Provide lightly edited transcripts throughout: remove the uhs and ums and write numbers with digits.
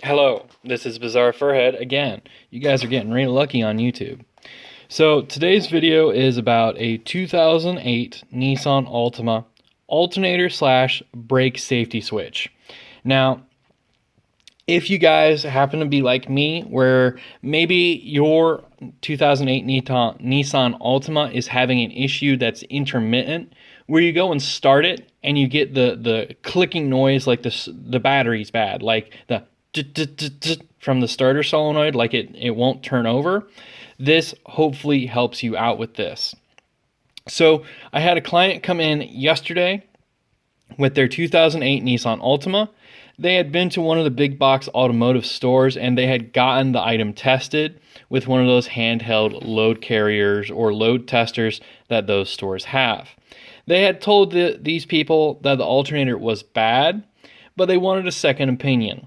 Hello, this is Bizarre Furhead again. You guys are getting really lucky on YouTube. So today's video is about a 2008 Nissan Altima alternator slash brake safety switch. Now, if you guys happen to be like me, where maybe your 2008 Nissan Altima is having an issue that's intermittent, where you go and start it and you get the clicking noise like the battery's bad, like the from the starter solenoid, like it won't turn over. This hopefully helps you out with this. So I had a client come in yesterday with their 2008 Nissan Altima. They had been to one of the big box automotive stores and they had gotten the item tested with one of those handheld load carriers or load testers that those stores have. They had told these people that the alternator was bad, but they wanted a second opinion.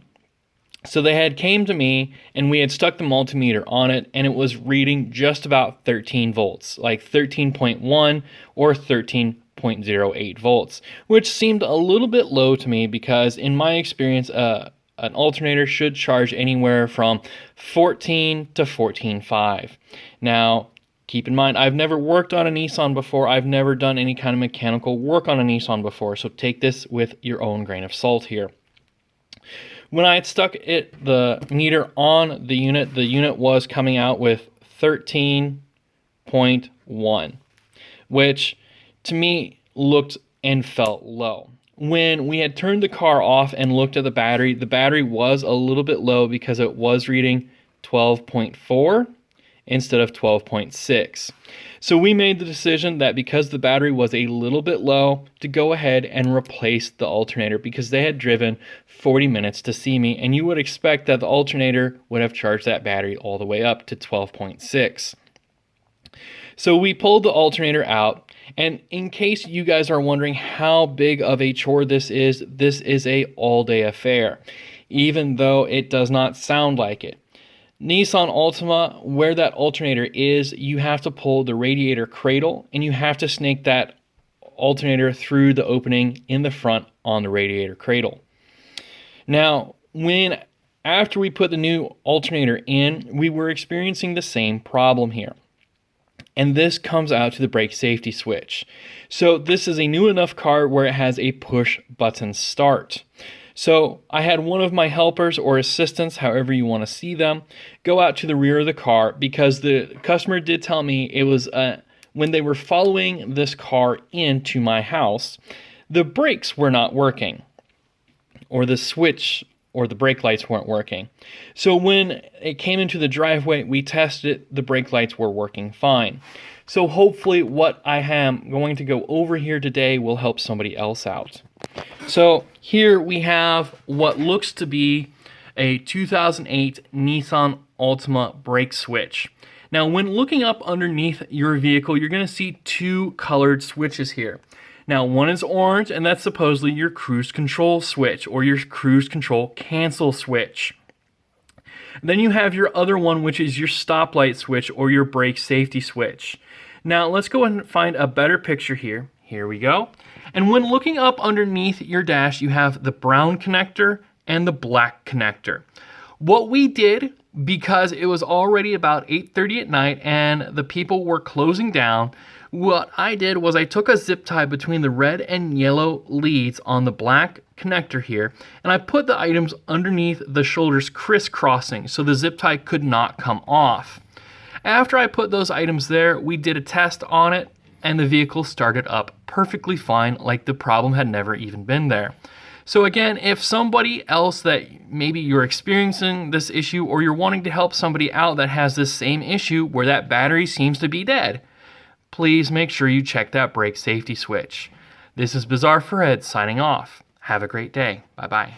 So they had came to me and we had stuck the multimeter on it and it was reading just about 13 volts, like 13.1 or 13.08 volts, which seemed a little bit low to me because in my experience, an alternator should charge anywhere from 14 to 14.5. Now, keep in mind, I've never worked on a Nissan before. I've never done any kind of mechanical work on a Nissan before, so take this with your own grain of salt here. When I had stuck the meter on the unit was coming out with 13.1, which to me looked and felt low. When we had turned the car off and looked at the battery was a little bit low because it was reading 12.4 instead of 12.6. So we made the decision that because the battery was a little bit low to go ahead and replace the alternator because they had driven 40 minutes to see me, and you would expect that the alternator would have charged that battery all the way up to 12.6. So we pulled the alternator out, and in case you guys are wondering how big of a chore this is a all-day affair, even though it does not sound like it. Nissan Altima, where that alternator is, you have to pull the radiator cradle and you have to snake that alternator through the opening in the front on the radiator cradle. Now, after we put the new alternator in, we were experiencing the same problem here. And this comes out to the brake safety switch. So this is a new enough car where it has a push button start. So I had one of my helpers or assistants, however you want to see them, go out to the rear of the car because the customer did tell me it was when they were following this car into my house, the brakes were not working, or the switch or the brake lights weren't working. So when it came into the driveway, we tested it, the brake lights were working fine. So hopefully what I am going to go over here today will help somebody else out. So here we have what looks to be a 2008 Nissan Altima brake switch. Now when looking up underneath your vehicle, you're going to see two colored switches here. Now one is orange and that's supposedly your cruise control switch or your cruise control cancel switch. Then you have your other one, which is your stoplight switch or your brake safety switch. Now let's go ahead and find a better picture here. Here we go. And when looking up underneath your dash, you have the brown connector and the black connector. What we did, because it was already about 8:30 at night and the people were closing down, what I did was I took a zip tie between the red and yellow leads on the black connector here, and I put the items underneath the shoulders crisscrossing so the zip tie could not come off. After I put those items there, we did a test on it, and the vehicle started up perfectly fine, like the problem had never even been there. So again, if somebody else that maybe you're experiencing this issue or you're wanting to help somebody out that has this same issue where that battery seems to be dead, please make sure you check that brake safety switch. This is Bizarre Furhead signing off. Have a great day. Bye-bye.